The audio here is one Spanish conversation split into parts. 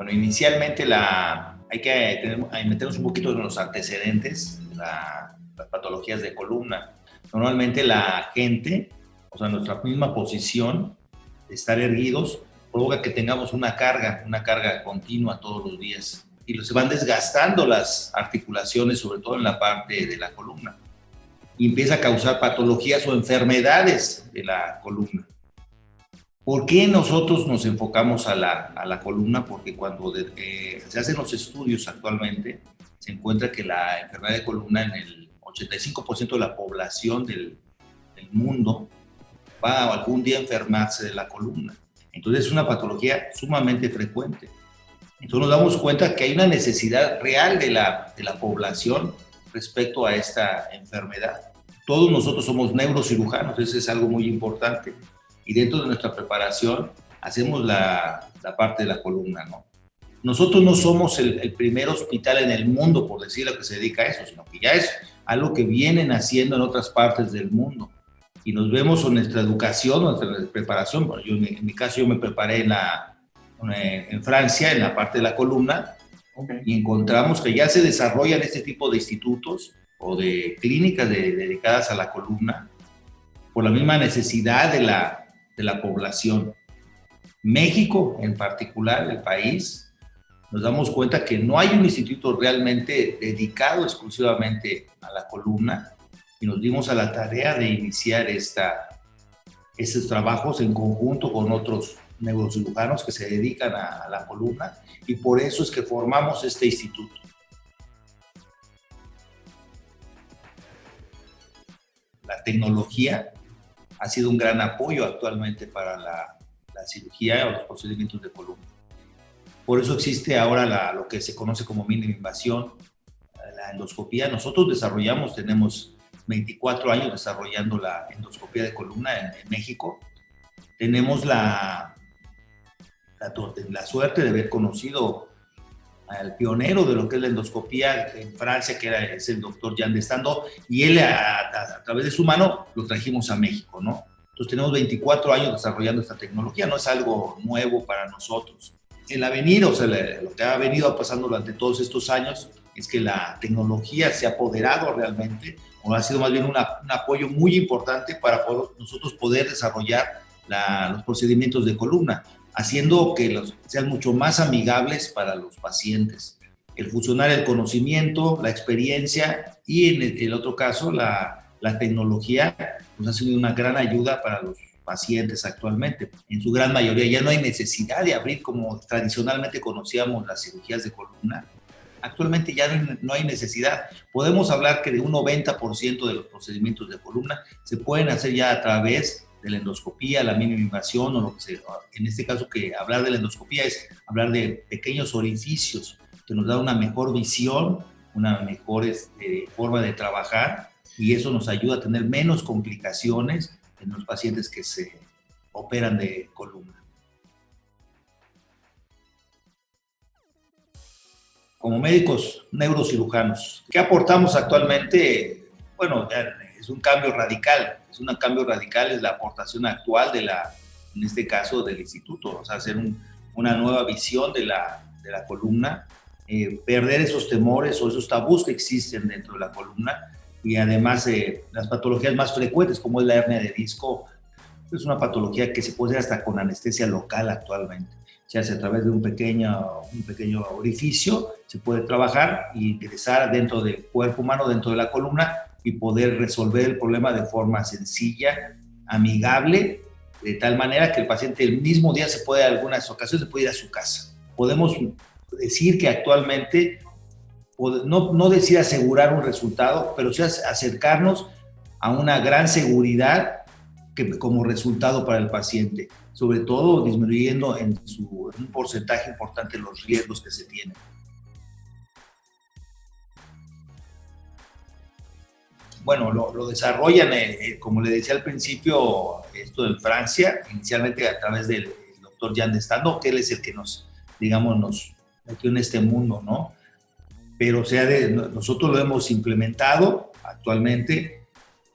Bueno, inicialmente hay que meternos un poquito en los antecedentes de las patologías de columna. Normalmente la gente, o sea, nuestra misma posición de estar erguidos, provoca que tengamos una carga continua todos los días. Y se van desgastando las articulaciones, sobre todo en la parte de la columna. Y empieza a causar patologías o enfermedades de la columna. ¿Por qué nosotros nos enfocamos a la columna? Porque cuando se hacen los estudios actualmente, se encuentra que la enfermedad de columna en el 85% de la población del mundo va algún día a enfermarse de la columna. Entonces es una patología sumamente frecuente. Entonces nos damos cuenta que hay una necesidad real de la población respecto a esta enfermedad. Todos nosotros somos neurocirujanos, eso es algo muy importante. Y dentro de nuestra preparación hacemos la parte de la columna, ¿no? Nosotros no somos el primer hospital en el mundo, por decirlo, que se dedica a eso, sino que ya es algo que vienen haciendo en otras partes del mundo. Y nos vemos en nuestra educación, nuestra preparación. Bueno, en mi caso, yo me preparé en Francia, en la parte de la columna, okay. Y encontramos que ya se desarrollan este tipo de institutos o de clínicas dedicadas a la columna por la misma necesidad de la población. México, en particular, el país, nos damos cuenta que no hay un instituto realmente dedicado exclusivamente a la columna y nos dimos a la tarea de iniciar estos trabajos en conjunto con otros neurocirujanos que se dedican a la columna y por eso es que formamos este instituto. La tecnología ha sido un gran apoyo actualmente para la cirugía o los procedimientos de columna. Por eso existe ahora lo que se conoce como mínima invasión, la endoscopía. Nosotros tenemos 24 años desarrollando la endoscopía de columna en México. Tenemos la suerte de haber conocido al pionero de lo que es la endoscopía en Francia, que es el doctor Jean Destando, y él a través de su mano lo trajimos a México, ¿no? Entonces tenemos 24 años desarrollando esta tecnología, no es algo nuevo para nosotros. El avenir, o sea, lo que ha venido pasando durante todos estos años es que la tecnología se ha apoderado realmente, o ha sido más bien un apoyo muy importante para nosotros poder desarrollar los procedimientos de columna, haciendo que sean mucho más amigables para los pacientes. El fusionar el conocimiento, la experiencia y en el otro caso la tecnología pues ha sido una gran ayuda para los pacientes actualmente. En su gran mayoría ya no hay necesidad de abrir como tradicionalmente conocíamos las cirugías de columna. Actualmente ya no hay necesidad. Podemos hablar que de un 90% de los procedimientos de columna se pueden hacer ya a través de la endoscopía, la mínima invasión o lo que sea. En este caso, que hablar de la endoscopía es hablar de pequeños orificios que nos da una mejor visión, una mejor forma de trabajar y eso nos ayuda a tener menos complicaciones en los pacientes que se operan de columna. Como médicos neurocirujanos, ¿qué aportamos actualmente? Bueno, es un cambio radical, es la aportación actual en este caso del instituto, o sea, hacer una nueva visión de la columna, perder esos temores o esos tabús que existen dentro de la columna y además las patologías más frecuentes como es la hernia de disco, es una patología que se puede hacer hasta con anestesia local actualmente. Se hace a través de un pequeño orificio, se puede trabajar y ingresar dentro del cuerpo humano, dentro de la columna y poder resolver el problema de forma sencilla, amigable, de tal manera que el paciente el mismo día en algunas ocasiones se puede ir a su casa. Podemos decir que actualmente, no decir asegurar un resultado, pero sí acercarnos a una gran seguridad como resultado para el paciente, sobre todo disminuyendo en un porcentaje importante los riesgos que se tienen. Bueno, lo desarrollan, como le decía al principio, esto en Francia, inicialmente a través del doctor Jean Destando, que él es el que nos metió en este mundo, ¿no? Pero nosotros lo hemos implementado actualmente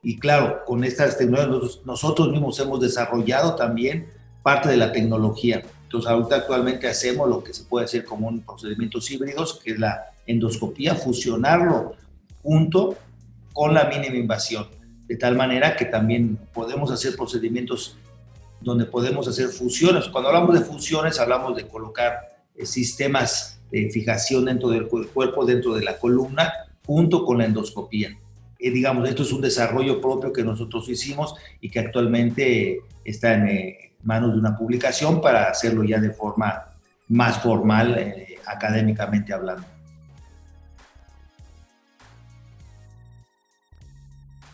y claro, con estas tecnologías nosotros mismos hemos desarrollado también parte de la tecnología. Entonces Entonces, ahorita actualmente hacemos lo que se puede hacer como un procedimientos híbridos, que es la endoscopía, fusionarlo junto con la mínima invasión, de tal manera que también podemos hacer procedimientos donde podemos hacer fusiones. Cuando hablamos de fusiones, hablamos de colocar sistemas de fijación dentro del cuerpo, dentro de la columna, junto con la endoscopía. Digamos, esto es un desarrollo propio que nosotros hicimos y que actualmente está en manos de una publicación para hacerlo ya de forma más formal, académicamente hablando.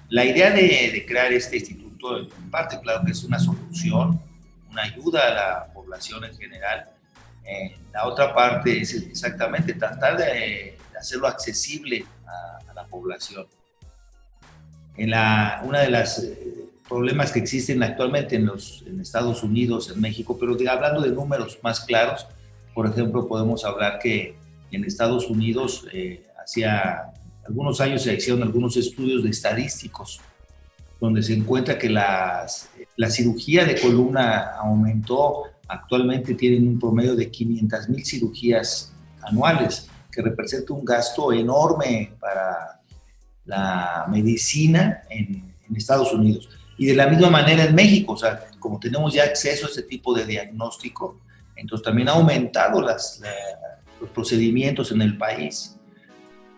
La idea de crear este instituto, en parte, claro que es una solución, una ayuda a la población en general. La otra parte es exactamente tratar de hacerlo accesible a la población. Una de las problemas que existen actualmente en Estados Unidos, en México, pero hablando de números más claros, por ejemplo, podemos hablar que en Estados Unidos hacía algunos años se hicieron algunos estudios de estadísticos donde se encuentra que la cirugía de columna aumentó. Actualmente tienen un promedio de 500,000 cirugías anuales, que representa un gasto enorme para la medicina en Estados Unidos. Y de la misma manera en México, o sea, como tenemos ya acceso a este tipo de diagnóstico, entonces también ha aumentado los procedimientos en el país.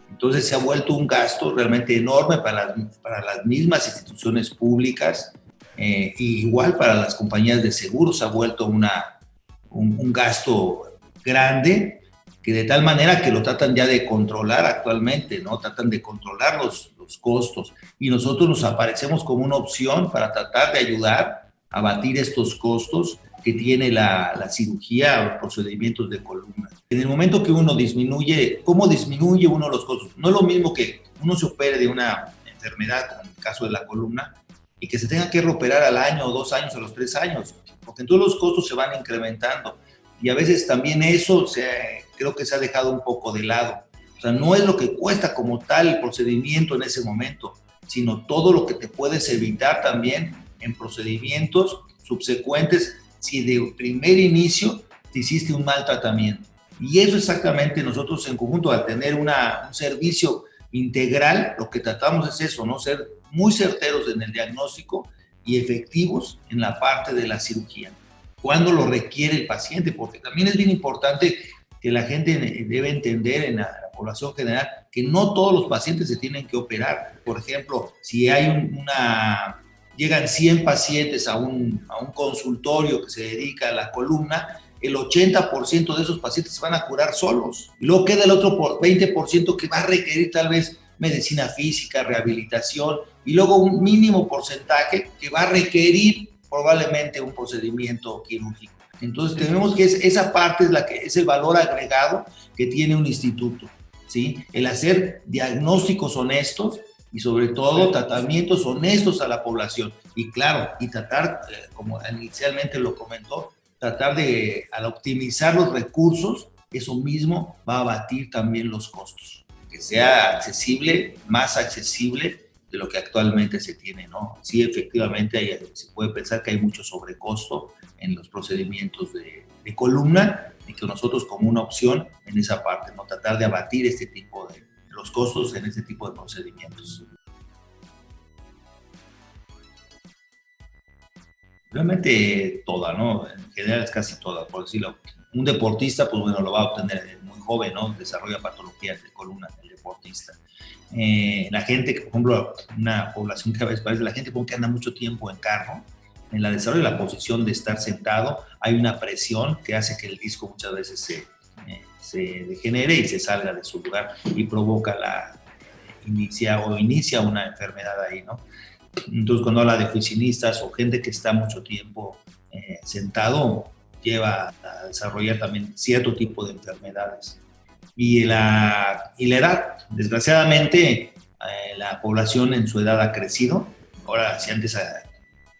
Entonces se ha vuelto un gasto realmente enorme para las mismas instituciones públicas, y igual para las compañías de seguros se ha vuelto un gasto grande, que de tal manera que lo tratan ya de controlar actualmente, ¿no? Tratan de controlar los costos, y nosotros nos aparecemos como una opción para tratar de ayudar a abatir estos costos que tiene la cirugía o los procedimientos de columna. En el momento que uno disminuye, ¿cómo disminuye uno los costos? No es lo mismo que uno se opere de una enfermedad, como en el caso de la columna, y que se tenga que reoperar al año, o 2 años, o los 3 años, porque entonces los costos se van incrementando. Y a veces también eso creo que se ha dejado un poco de lado. O sea, no es lo que cuesta como tal el procedimiento en ese momento, sino todo lo que te puedes evitar también en procedimientos subsecuentes si de primer inicio te hiciste un mal tratamiento. Y eso exactamente nosotros en conjunto, al tener un servicio integral, lo que tratamos es eso, ¿no? Ser muy certeros en el diagnóstico y efectivos en la parte de la cirugía, cuando lo requiere el paciente, porque también es bien importante que la gente debe entender en la población general que no todos los pacientes se tienen que operar. Por ejemplo, si hay llegan 100 pacientes a un consultorio que se dedica a la columna, el 80% de esos pacientes se van a curar solos. Y luego queda el otro 20% que va a requerir tal vez medicina física, rehabilitación, y luego un mínimo porcentaje que va a requerir probablemente un procedimiento quirúrgico. Entonces tenemos que esa parte es el valor agregado que tiene un instituto, ¿sí? El hacer diagnósticos honestos y sobre todo tratamientos honestos a la población. Y claro, y tratar, como inicialmente lo comentó, tratar de, al optimizar los recursos, eso mismo va a abatir también los costos. Que sea accesible, más accesible de lo que actualmente se tiene, ¿no? Sí, efectivamente se puede pensar que hay mucho sobrecosto en los procedimientos de columna, y que nosotros como una opción en esa parte, ¿no? Tratar de abatir este tipo de los costos en este tipo de procedimientos. Realmente toda, ¿no? En general es casi toda, por decirlo. Un deportista, pues bueno, lo va a obtener muy joven, ¿no? Desarrolla patologías de columna el deportista. La gente, por ejemplo, una población que a veces parece la gente como que anda mucho tiempo en carro, en la desarrollo de la posición de estar sentado, hay una presión que hace que el disco muchas veces se degenere y se salga de su lugar y provoca inicia una enfermedad ahí, ¿no? Entonces, cuando habla de oficinistas o gente que está mucho tiempo sentado, lleva a desarrollar también cierto tipo de enfermedades. Y la edad, desgraciadamente, la población en su edad ha crecido. Ahora, si antes,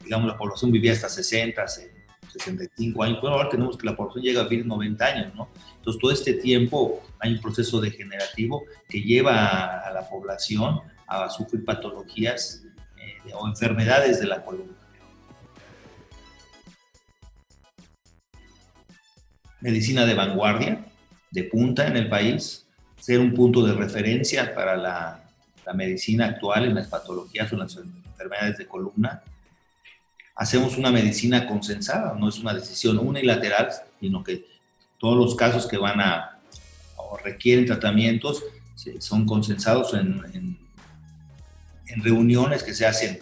digamos, la población vivía hasta 60, 65 años, bueno, ahora tenemos que la población llega a vivir 90 años, ¿no? Entonces, todo este tiempo hay un proceso degenerativo que lleva a la población a sufrir patologías o enfermedades de la columna. medicina de vanguardia, de punta en el país, ser un punto de referencia para la medicina actual en las patologías o las enfermedades de columna. Hacemos una medicina consensada, no es una decisión unilateral, sino que todos los casos que van o requieren tratamientos son consensados en reuniones que se hacen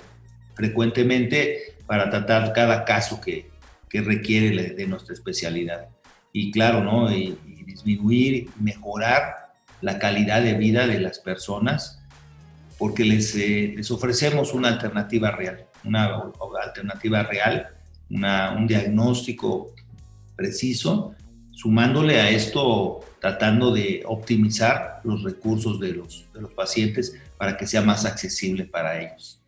frecuentemente para tratar cada caso que requiere de nuestra especialidad. Y claro, ¿no? Y disminuir y mejorar la calidad de vida de las personas porque les ofrecemos una alternativa real, un diagnóstico preciso, sumándole a esto, tratando de optimizar los recursos de los pacientes para que sea más accesible para ellos.